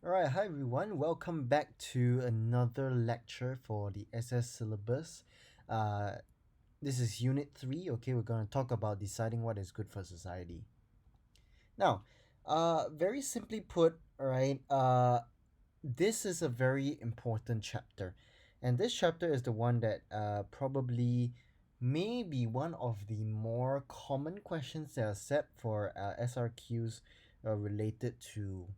Alright, hi everyone. Welcome back to another lecture for the SS syllabus. Uh, this is Unit 3. Okay, we're going to talk about deciding what is good for society. Now, very simply put, alright, this is a very important chapter. And this chapter is the one that probably may be one of the more common questions that are set for SRQs related to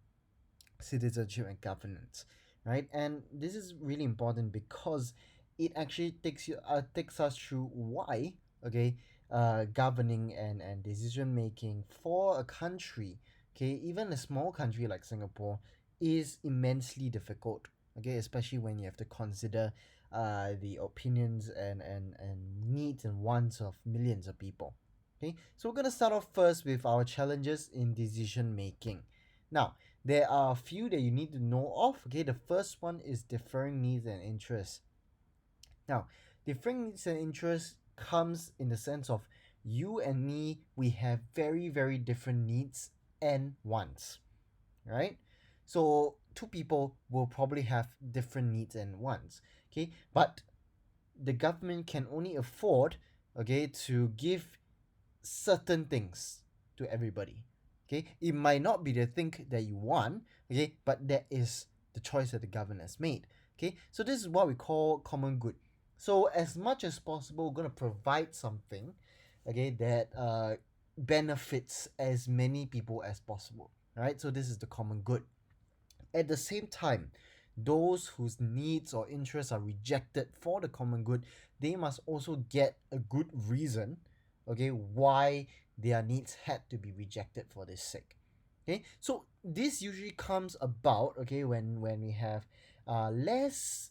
citizenship and governance, right? And this is really important because it actually takes us through why, okay, governing and decision making for a country, okay, even a small country like Singapore, is immensely difficult, okay, especially when you have to consider the opinions and needs and wants of millions of people. Okay, so we're gonna start off first with our challenges in decision making. Now, there are a few that you need to know of. Okay, the first one is differing needs and interests. Now, differing needs and interests comes in the sense of you and me, we have very, very different needs and wants, right? So, two people will probably have different needs and wants, okay? But the government can only afford, okay, to give certain things to everybody. Okay, it might not be the thing that you want, okay, but that is the choice that the government has made. Okay, so this is what we call common good. So as much as possible, we're going to provide something, okay, that benefits as many people as possible. Right, so this is the common good. At the same time, those whose needs or interests are rejected for the common good, they must also get a good reason, okay, why their needs had to be rejected for this sake. Okay, so this usually comes about, okay, when we have less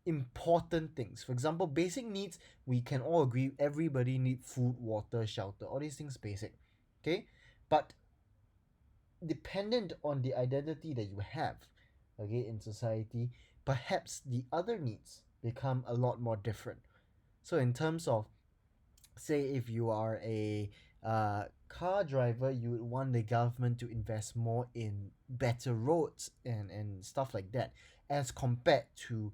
important things. For example, basic needs, we can all agree everybody need food, water, shelter, all these things basic. Okay, but dependent on the identity that you have, okay, in society, perhaps the other needs become a lot more different. So in terms of, say, if you are a car driver, you would want the government to invest more in better roads and stuff like that, as compared to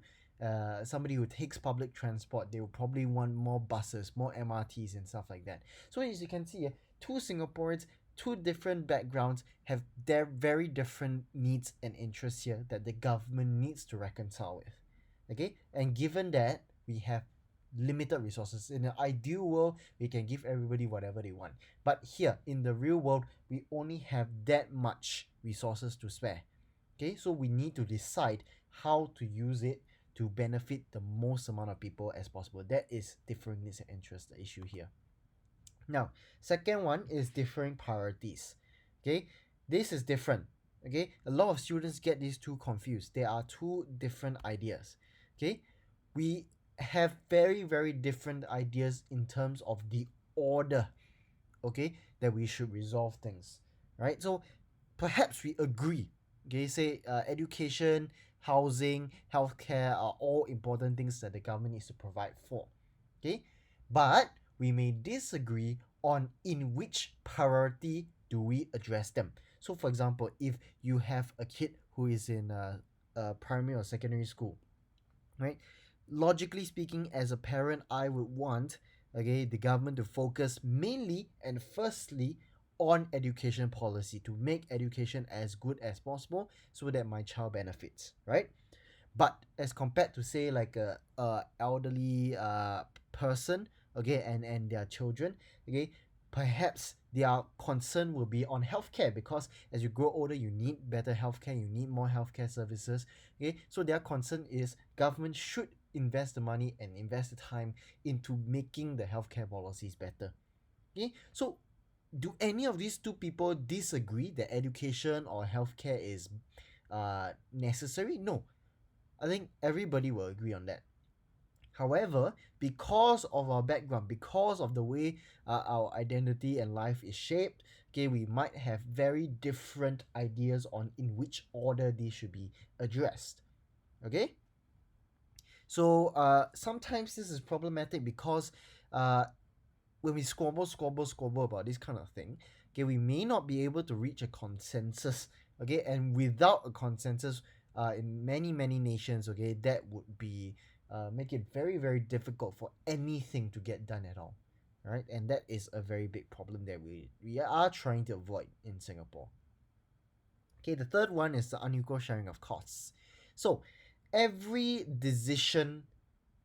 somebody who takes public transport. They will probably want more buses, more MRTs and stuff like that. So as you can see, two Singaporeans, two different backgrounds, have their very different needs and interests here that the government needs to reconcile with. Okay, and given that we have limited resources, in an ideal world we can give everybody whatever they want, but here in the real world we only have that much resources to spare. Okay, so we need to decide how to use it to benefit the most amount of people as possible. That is differing needs and interests, the issue here. Now, second one is differing priorities. Okay, this is different. Okay, a lot of students get these two confused. There are two different ideas. Okay, we have very, very different ideas in terms of the order, okay, that we should resolve things, right? So perhaps we agree, okay, say education, housing, healthcare are all important things that the government needs to provide for, okay, but we may disagree on in which priority do we address them. So for example, if you have a kid who is in a primary or secondary school, right, logically speaking, as a parent, I would want, okay, the government to focus mainly and firstly on education policy, to make education as good as possible so that my child benefits, right? But as compared to, say, like a elderly person, okay, and their children, okay, perhaps their concern will be on healthcare, because as you grow older you need better healthcare, you need more healthcare services. Okay, so their concern is government should invest the money and invest the time into making the healthcare policies better. Okay, so do any of these two people disagree that education or healthcare is necessary? No, I think everybody will agree on that. However, because of our background, because of the way our identity and life is shaped, okay, we might have very different ideas on in which order these should be addressed. Okay, so sometimes this is problematic because uh, when we squabble about this kind of thing, okay, we may not be able to reach a consensus, okay, and without a consensus in many nations, okay, that would be make it very difficult for anything to get done at all, right? And that is a very big problem that we are trying to avoid in Singapore. Okay, the third one is the unequal sharing of costs. So every decision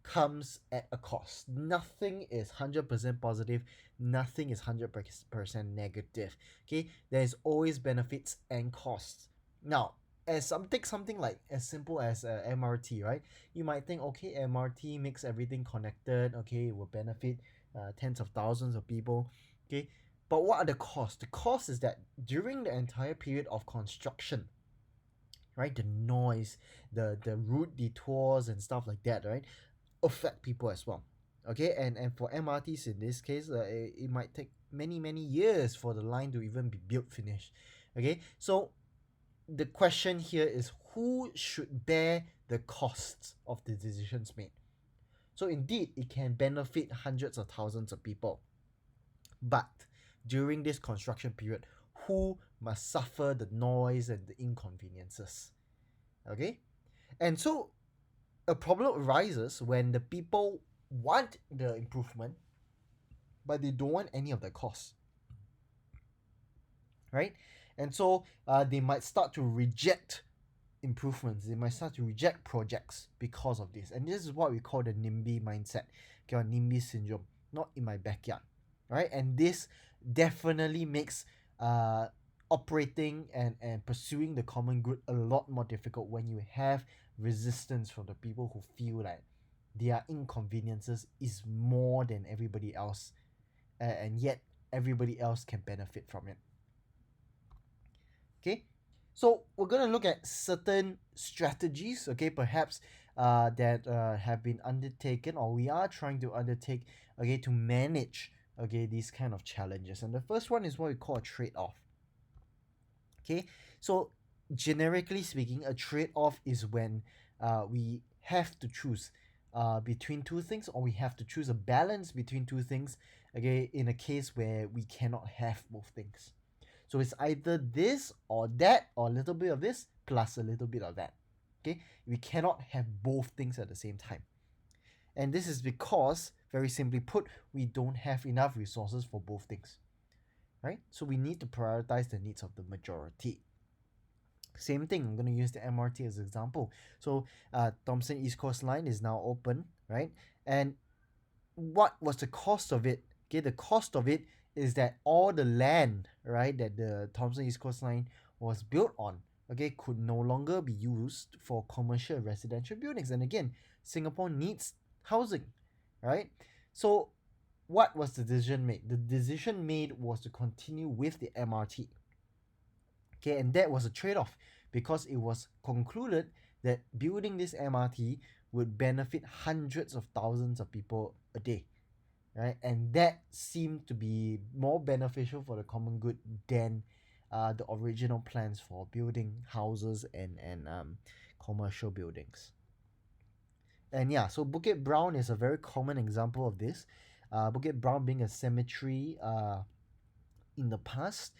comes at a cost. Nothing is 100% positive, nothing is 100% negative. Okay, there's always benefits and costs. Now, as take something like as simple as MRT, right? You might think, okay, MRT makes everything connected, okay, it will benefit tens of thousands of people, okay, but what are the costs? The cost is that during the entire period of construction, right, the noise, the route detours and stuff like that, right, affect people as well. Okay, and for MRTs in this case, it might take many years for the line to even be built finished. Okay, so the question here is who should bear the costs of the decisions made. So indeed, it can benefit hundreds of thousands of people, but during this construction period, who must suffer the noise and the inconveniences? Okay, and so a problem arises when the people want the improvement, but they don't want any of the costs, right? And so they might start to reject improvements. They might start to reject projects because of this. And this is what we call the NIMBY mindset, okay, or NIMBY syndrome, not in my backyard, right? And this definitely makes operating and pursuing the common good a lot more difficult when you have resistance from the people who feel like their inconveniences is more than everybody else, and yet everybody else can benefit from it. Okay, so we're going to look at certain strategies, okay, perhaps that have been undertaken or we are trying to undertake, okay, to manage, okay, these kind of challenges. And the first one is what we call a trade-off. Okay, so generically speaking, a trade-off is when we have to choose between two things, or we have to choose a balance between two things, okay, in a case where we cannot have both things. So it's either this or that, or a little bit of this plus a little bit of that. Okay, we cannot have both things at the same time. And this is because, very simply put, we don't have enough resources for both things, right? So we need to prioritize the needs of the majority. Same thing, I'm going to use the MRT as an example. So Thomson East Coast Line is now open, right? And what was the cost of it? Okay, the cost of it is that all the land, right, that the Thomson East Coast Line was built on, okay, could no longer be used for commercial residential buildings. And again, Singapore needs housing, right? So what was the decision made? The decision made was to continue with the MRT. Okay, and that was a trade-off because it was concluded that building this MRT would benefit hundreds of thousands of people a day, right? And that seemed to be more beneficial for the common good than the original plans for building houses and commercial buildings. And yeah, so Bukit Brown is a very common example of this. Bukit Brown being a cemetery in the past,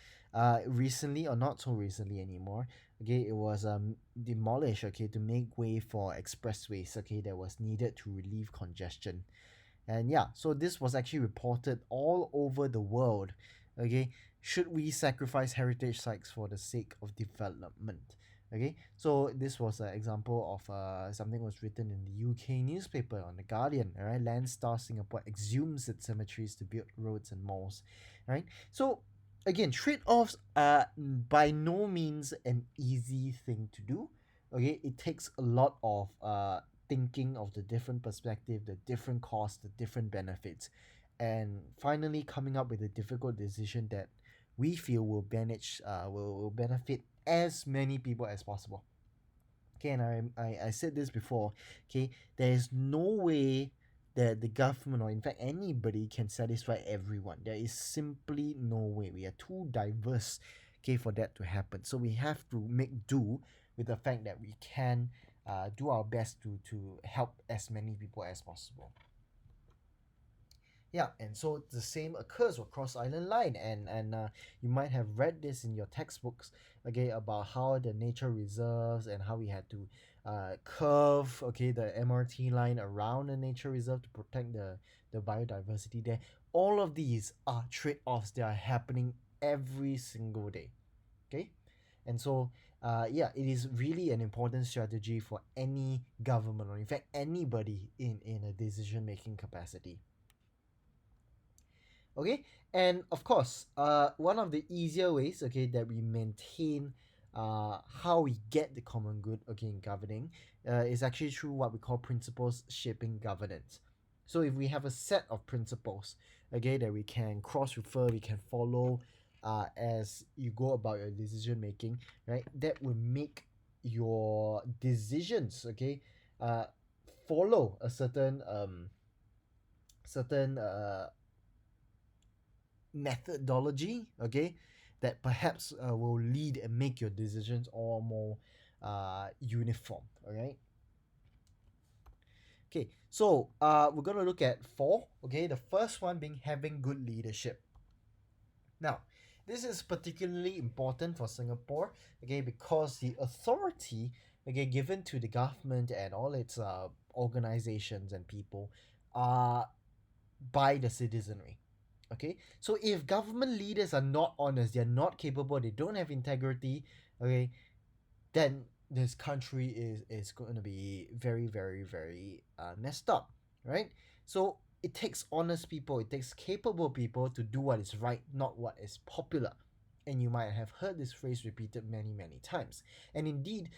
recently or not so recently anymore, okay, it was demolished, okay, to make way for expressways, okay, that was needed to relieve congestion. And yeah, so this was actually reported all over the world. Okay, should we sacrifice heritage sites for the sake of development? Okay, so this was an example of something was written in the UK newspaper on the Guardian. All right, Landstar Singapore exhumes its cemeteries to build roads and malls. Right, so again, trade-offs are by no means an easy thing to do. Okay, it takes a lot of thinking of the different perspective, the different costs, the different benefits, and finally coming up with a difficult decision that we feel will manage will benefit as many people as possible. Okay, and I said this before. Okay, there is no way that the government or in fact anybody can satisfy everyone. There is simply no way. We are too diverse, okay, for that to happen. So we have to make do with the fact that we can do our best to help as many people as possible. Yeah, and so the same occurs across island line, and you might have read this in your textbooks, okay, about how the nature reserves and how we had to curve, okay, the MRT line around the nature reserve to protect the biodiversity there. All of these are trade-offs that are happening every single day, okay, and so yeah, it is really an important strategy for any government, or in fact anybody in a decision making capacity. Okay, and of course one of the easier ways, okay, that we maintain how we get the common good, okay, in governing is actually through what we call principles shaping governance. So if we have a set of principles, okay, that we can cross refer, we can follow as you go about your decision making, right, that will make your decisions, okay, uh, follow a certain methodology, okay, that perhaps will lead and make your decisions all more uniform. All right. Okay, so we're gonna look at four. Okay, the first one being having good leadership. Now, this is particularly important for Singapore, okay, because the authority, okay, given to the government and all its organizations and people are by the citizenry. Okay, so if government leaders are not honest, they're not capable, they don't have integrity, okay, then this country is going to be very very very messed up, right? So it takes honest people, it takes capable people to do what is right, not what is popular. And you might have heard this phrase repeated many many times. And indeed,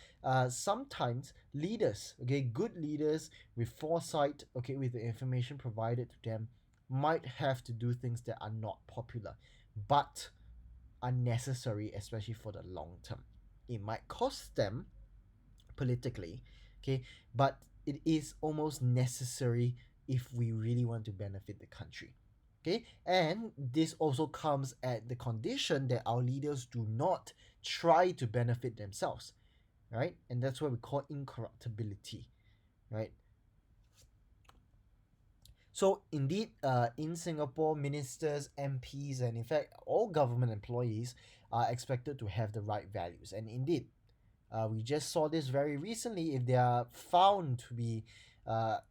sometimes leaders, okay, good leaders with foresight, okay, with the information provided to them, might have to do things that are not popular, but are necessary, especially for the long term. It might cost them politically, okay, but it is almost necessary if we really want to benefit the country. Okay, and this also comes at the condition that our leaders do not try to benefit themselves, right? And that's what we call incorruptibility, right? So indeed, in Singapore, ministers, MPs, and in fact all government employees are expected to have the right values. And indeed, we just saw this very recently. If they are found to be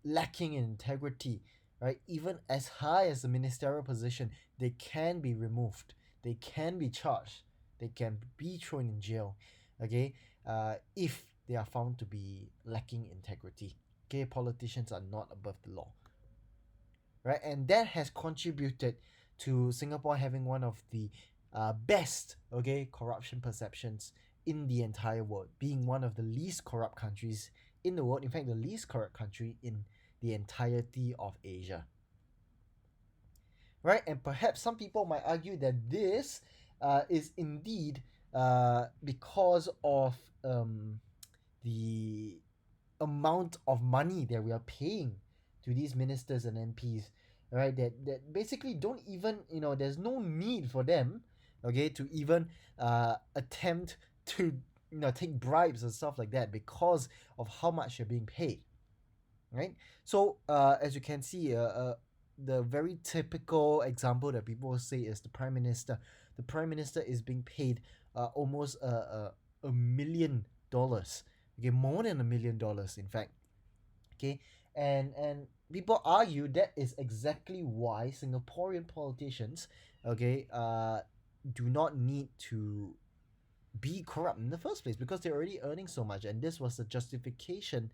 lacking in integrity, right, even as high as the ministerial position, they can be removed. They can be charged. They can be thrown in jail. Okay, if they are found to be lacking integrity. Okay, politicians are not above the law, right? And that has contributed to Singapore having one of the best, okay, corruption perceptions in the entire world, being one of the least corrupt countries in the world. In fact, the least corrupt country in the entirety of Asia, right? And perhaps some people might argue that this is indeed because of the amount of money that we are paying to these ministers and MPs, right? That basically don't even, there's no need for them, okay, to even attempt to take bribes and stuff like that because of how much you're being paid, right? So as you can see, the very typical example that people say is the prime minister. The prime minister is being paid almost $1 million, okay, more than $1 million, in fact, okay, and people argue that is exactly why Singaporean politicians, okay, do not need to be corrupt in the first place, because they're already earning so much, and this was the justification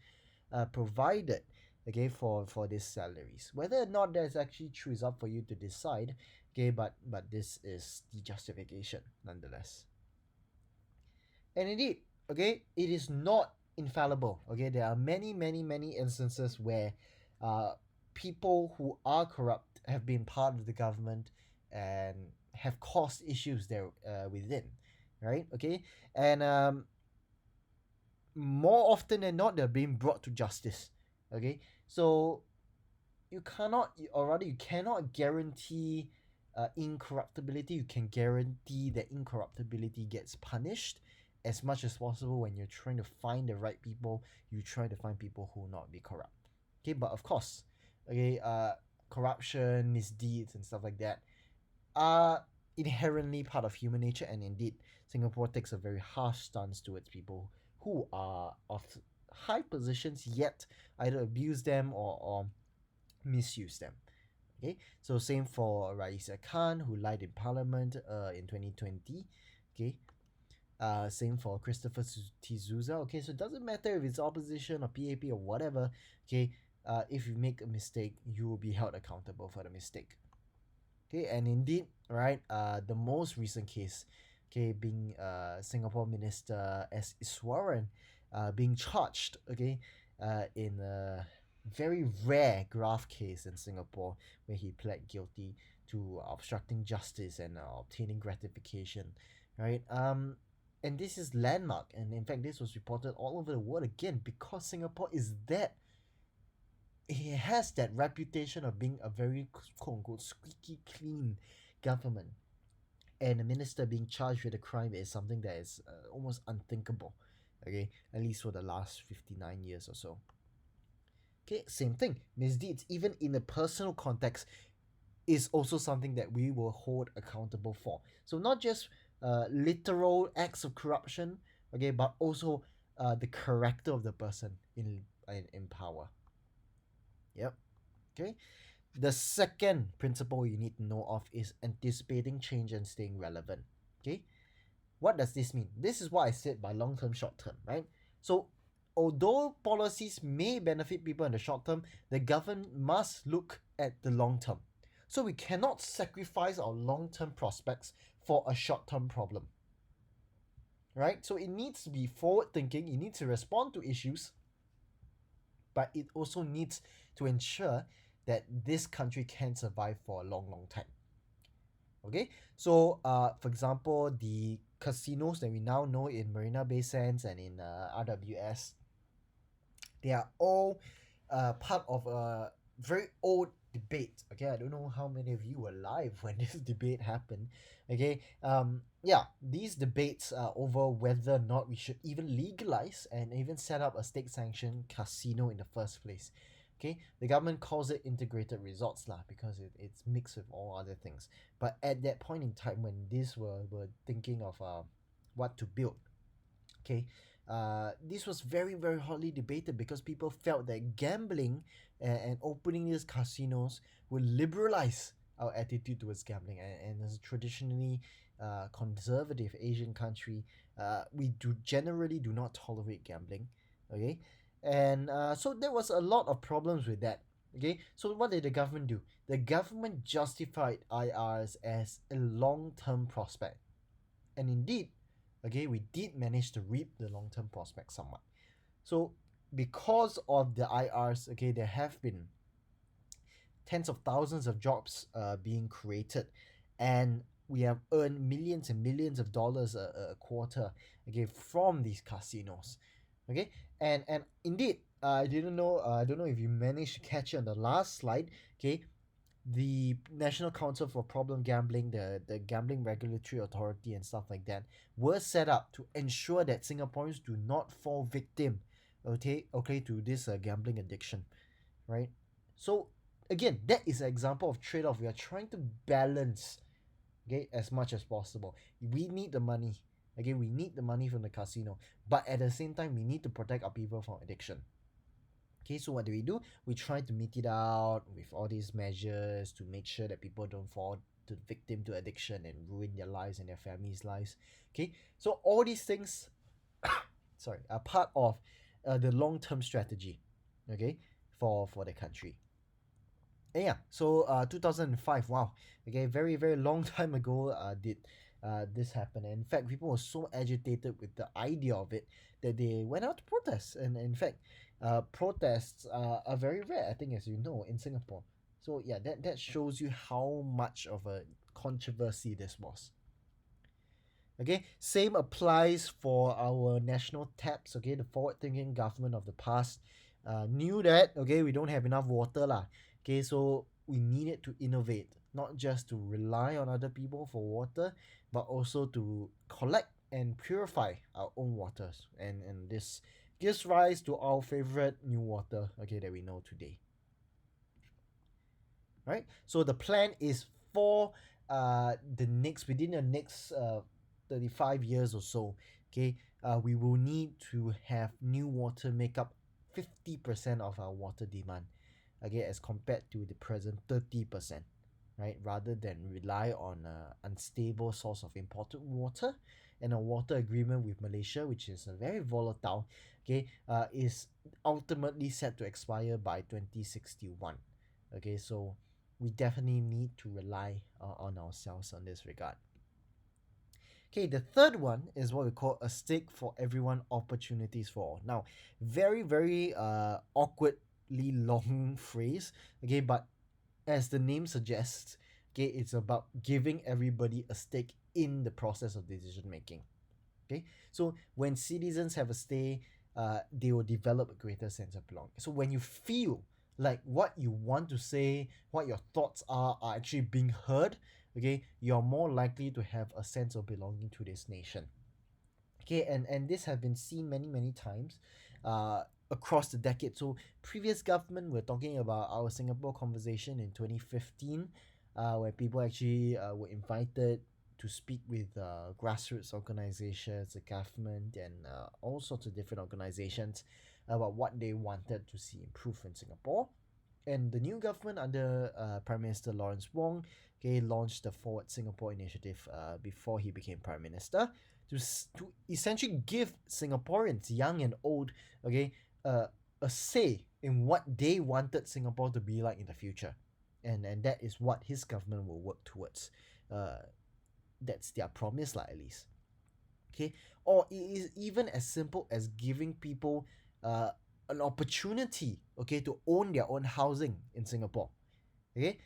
provided, okay, for these salaries. Whether or not that's actually true is up for you to decide, okay, but this is the justification nonetheless. And indeed, okay, it is not infallible. Okay, there are many, many, many instances where uh, people who are corrupt have been part of the government and have caused issues there within, right? Okay, and more often than not, they're being brought to justice. Okay, so you cannot, or rather, you cannot guarantee incorruptibility. You can guarantee that incorruptibility gets punished as much as possible. When you're trying to find the right people, you try to find people who will not be corrupt. Okay, but of course, okay, corruption, misdeeds, and stuff like that are inherently part of human nature, and indeed, Singapore takes a very harsh stance towards people who are of high positions yet either abuse them or misuse them. Okay, so same for Raisa Khan, who lied in Parliament in 2020. Okay, same for Christopher Tizuza. Okay, so it doesn't matter if it's opposition or PAP or whatever. Okay, if you make a mistake, you will be held accountable for the mistake. Okay, and indeed, right, the most recent case, okay, being Singapore Minister S. Iswaran, being charged, okay, in a very rare graft case in Singapore where he pled guilty to obstructing justice and obtaining gratification, right? And this is landmark, and in fact, this was reported all over the world again because Singapore is that he has that reputation of being a very quote unquote squeaky clean government, and a minister being charged with a crime is something that is almost unthinkable. Okay, at least for the last 59 years or so. Okay, same thing. Misdeeds, even in a personal context, is also something that we will hold accountable for. So not just literal acts of corruption, okay, but also the character of the person in power. Yep. Okay. The second principle you need to know of is anticipating change and staying relevant. Okay, what does this mean? This is what I said by long term, short term, right? So, although policies may benefit people in the short term, the government must look at the long term. So, we cannot sacrifice our long term prospects for a short term problem, right? So, it needs to be forward thinking, it needs to respond to issues, but it also needs to ensure that this country can survive for a long, long time. Okay, so for example, the casinos that we now know in Marina Bay Sands and in RWS, they are all part of a very old debate. Okay, I don't know how many of you were alive when this debate happened. Okay, yeah, these debates are over whether or not we should even legalize and even set up a state sanctioned casino in the first place. Okay, the government calls it integrated resorts lah because it's mixed with all other things. But at that point in time when these were thinking of what to build, okay, this was very very hotly debated because people felt that gambling and opening these casinos would liberalize our attitude towards gambling, and as a traditionally conservative Asian country, we do generally do not tolerate gambling. Okay, and so there was a lot of problems with that. Okay, so what did the government do? The government justified IRs as a long-term prospect, and indeed, okay, we did manage to reap the long-term prospects somewhat. So because of the IRs, okay, there have been tens of thousands of jobs being created, and we have earned millions and millions of dollars a quarter, okay, from these casinos. Okay, and indeed, I didn't know, I don't know if you managed to catch it on the last slide. Okay, the National Council for Problem Gambling, the Gambling Regulatory Authority, and stuff like that were set up to ensure that Singaporeans do not fall victim, okay, to this gambling addiction, right? So again, that is an example of trade-off. We are trying to balance, okay, as much as possible. We need the money, okay, we need the money from the casino, but at the same time, we need to protect our people from addiction. Okay, so what do? We try to meet it out with all these measures to make sure that people don't fall to victim to addiction and ruin their lives and their families' lives. Okay, so all these things, sorry, are part of the long-term strategy. Okay, for the country. And yeah, so 2005, wow, okay, very very long time ago did this happen. And in fact, people were so agitated with the idea of it that they went out to protest. And in fact, protests are very rare, I think, as you know, in Singapore. So yeah, that shows you how much of a controversy this was. Okay, same applies for our national taps. Okay, the forward-thinking government of the past knew that, okay, we don't have enough water lah. Okay, so we needed to innovate, not just to rely on other people for water, but also to collect and purify our own waters. And this gives rise to our favorite new water, okay, that we know today. right? So the plan is for the next within the next 35 years or so. Okay, we will need to have new water make up 50% of our water demand, okay, as compared to the present 30%, right? Rather than rely on a unstable source of imported water, and a water agreement with Malaysia, which is very volatile, okay, is ultimately set to expire by 2061. Okay, so we definitely need to rely on ourselves on this regard. Okay, the third one is what we call a stake for everyone, opportunities for all. Now, very awkwardly long phrase. Okay, but as the name suggests, okay, it's about giving everybody a stake in the process of decision making. Okay, so when citizens have a stay, they will develop a greater sense of belonging. So when you feel like what you want to say, what your thoughts are actually being heard, okay, you're more likely to have a sense of belonging to this nation. Okay, and this have been seen many times across the decade. So previous government, we're talking about our Singapore conversation in 2015, where people actually were invited to speak with grassroots organizations, the government, and all sorts of different organizations about what they wanted to see improve in Singapore. And the new government under Prime Minister Lawrence Wong, okay, launched the Forward Singapore initiative before he became Prime Minister, to essentially give Singaporeans, young and old, okay, a say in what they wanted Singapore to be like in the future, and that is what his government will work towards. Uh, that's their promise, lah, at least. Okay, or it is even as simple as giving people uh, an opportunity, okay, to own their own housing in Singapore. Okay,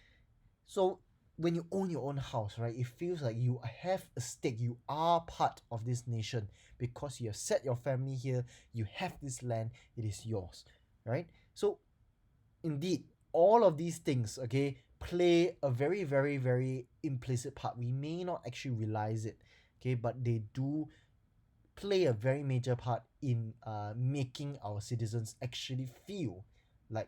so when you own your own house, right, it feels like you have a stake. You are part of this nation because you have set your family here. You have this land. It is yours, right? So indeed, all of these things, okay, play a very implicit part. We may not actually realize it, okay, but they do play a very major part in making our citizens actually feel like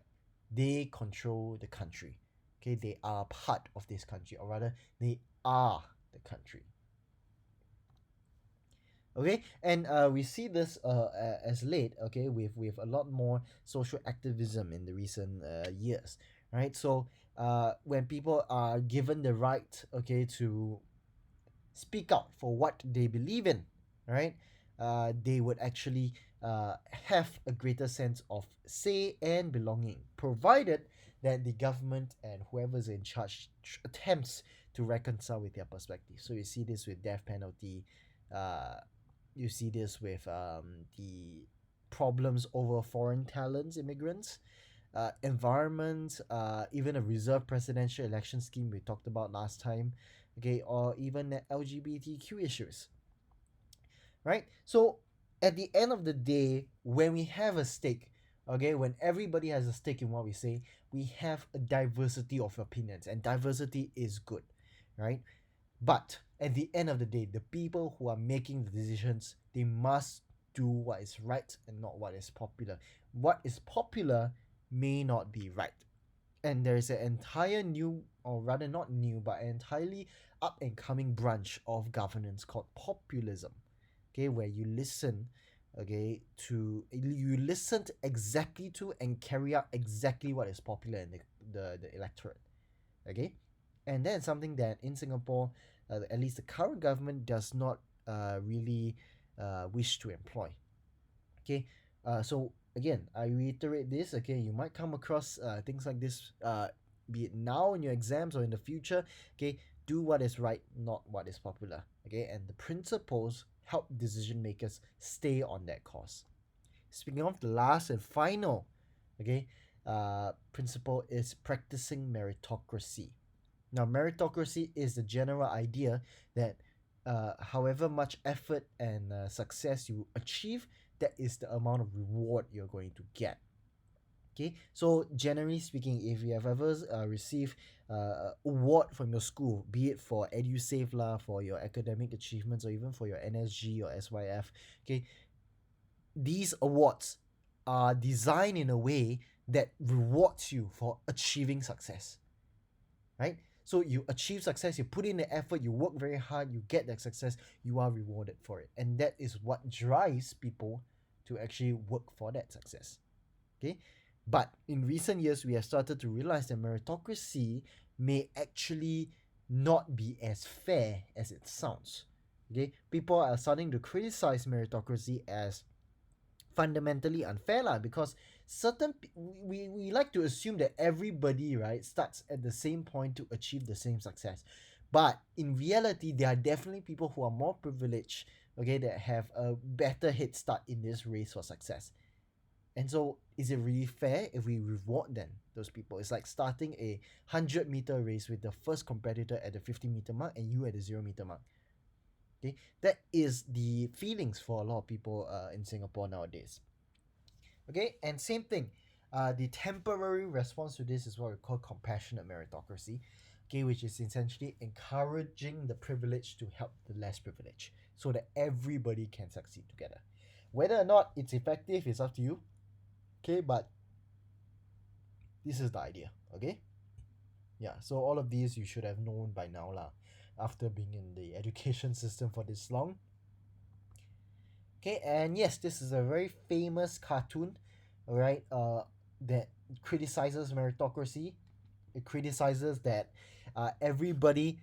they control the country. Okay, they are part of this country, or rather, they are the country. Okay, and we see this as late, okay, with a lot more social activism in the recent years, right? So when people are given the right, okay, to speak out for what they believe in, right? They would actually have a greater sense of say and belonging, provided that the government and whoever's in charge attempts to reconcile with their perspective. So you see this with death penalty. Uh, you see this with the problems over foreign talents, immigrants, environment, even a reserve presidential election scheme we talked about last time, okay, or even the LGBTQ issues, right? So at the end of the day, when we have a stake, okay, when everybody has a stake in what we say, we have a diversity of opinions, and diversity is good, right? But at the end of the day, the people who are making the decisions, they must do what is right and not what is popular. What is popular may not be right. And there is an entire new, or rather not new, but an entirely up and coming branch of governance called populism. Okay, where you listen, okay, to you listen to exactly to and carry out exactly what is popular in the electorate. Okay, and that's something that in Singapore, at least the current government does not really wish to employ. Okay, so again, I reiterate this. Okay, you might come across things like this, be it now in your exams or in the future. Okay, do what is right, not what is popular. Okay, and the principles help decision makers stay on that course. Speaking of the last and final, okay, principle is practicing meritocracy. Now, meritocracy is the general idea that however much effort and success you achieve, that is the amount of reward you're going to get. Okay, so generally speaking, if you have ever received award from your school, be it for EduSave lah, for your academic achievements, or even for your NSG or SYF, okay, these awards are designed in a way that rewards you for achieving success. right? So you achieve success, you put in the effort, you work very hard, you get that success, you are rewarded for it. And that is what drives people to actually work for that success. Okay? But in recent years, we have started to realize that meritocracy may actually not be as fair as it sounds. Okay? People are starting to criticize meritocracy as fundamentally unfair lah, because we like to assume that everybody, right, starts at the same point to achieve the same success, but in reality there are definitely people who are more privileged, okay, that have a better head start in this race for success. And so is it really fair if we reward then those people? It's like starting a 100-meter race with the first competitor at the 50-meter mark and you at the 0-meter mark. Okay, that is the feelings for a lot of people in Singapore nowadays. Okay, and same thing. The temporary response to this is what we call compassionate meritocracy, okay, which is essentially encouraging the privileged to help the less privileged so that everybody can succeed together. Whether or not it's effective is up to you, okay, but this is the idea, okay? Yeah, so all of these you should have known by now lah, after being in the education system for this long. Okay, and yes, this is a very famous cartoon, alright, that criticizes meritocracy. It criticizes that everybody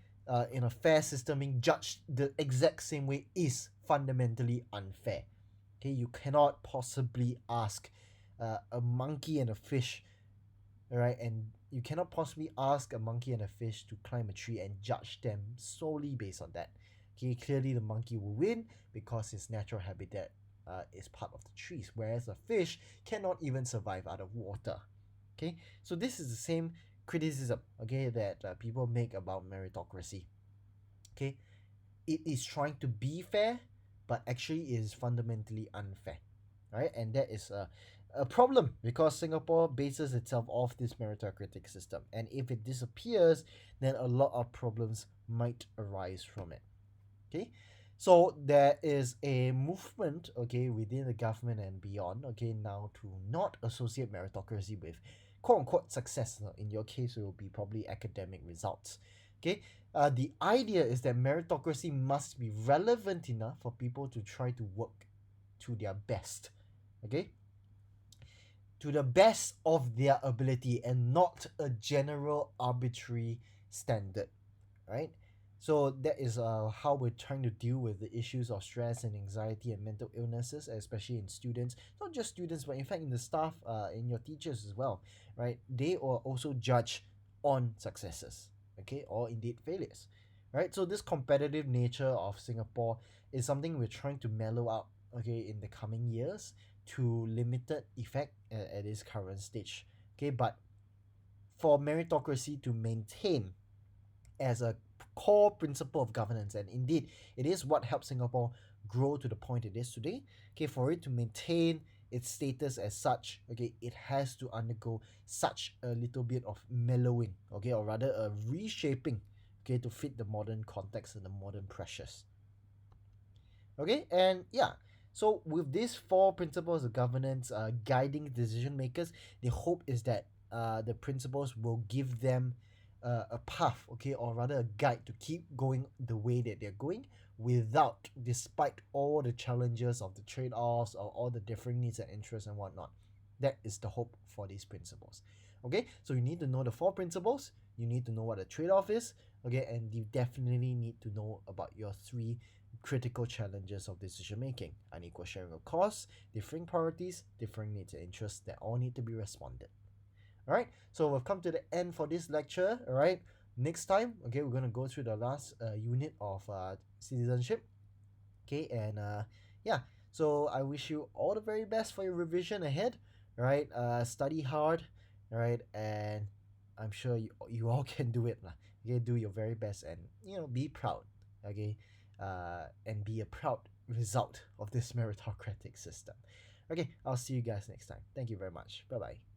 in a fair system being judged the exact same way is fundamentally unfair. Okay, you cannot possibly ask a monkey and a fish, alright, and you cannot possibly ask a monkey and a fish to climb a tree and judge them solely based on that. Okay, clearly the monkey will win because his natural habitat is part of the trees, whereas a fish cannot even survive out of water. Okay, so this is the same criticism, okay, that people make about meritocracy. Okay, it is trying to be fair, but actually it is fundamentally unfair, right? And that is a problem because Singapore bases itself off this meritocratic system, and if it disappears, then a lot of problems might arise from it. Okay, so there is a movement, okay, within the government and beyond, okay, now to not associate meritocracy with quote unquote success. In your case it will be probably academic results. Okay, the idea is that meritocracy must be relevant enough for people to try to work to their best, okay, to the best of their ability and not a general arbitrary standard, right? So that is how we're trying to deal with the issues of stress and anxiety and mental illnesses, especially in students. Not just students, but in fact in the staff, in your teachers as well, right? They are also judged on successes, okay, or indeed failures, right? So this competitive nature of Singapore is something we're trying to mellow out, okay, in the coming years to limited effect at this current stage, okay. But for meritocracy to maintain as a core principle of governance, and indeed it is what helps Singapore grow to the point it is today, okay, for it to maintain its status as such, okay, it has to undergo such a little bit of mellowing, okay, or rather a reshaping, okay, to fit the modern context and the modern pressures. Okay, and yeah, so with these four principles of governance guiding decision makers, the hope is that the principles will give them a path, okay, or rather a guide to keep going the way that they're going without, despite all the challenges of the trade-offs or all the differing needs and interests and whatnot. That is the hope for these principles. Okay, so you need to know the four principles, you need to know what a trade-off is, okay, and you definitely need to know about your three critical challenges of decision making: unequal sharing of costs, differing priorities, differing needs and interests that all need to be responded. All right, so we've come to the end for this lecture. All right, next time, okay, we're going to go through the last unit of citizenship. Okay, and yeah, so I wish you all the very best for your revision ahead. All right, study hard. All right, and I'm sure you all can do it lah. Okay, do your very best and be proud. Okay, and be a proud result of this meritocratic system. Okay, I'll see you guys next time. Thank you very much. Bye bye.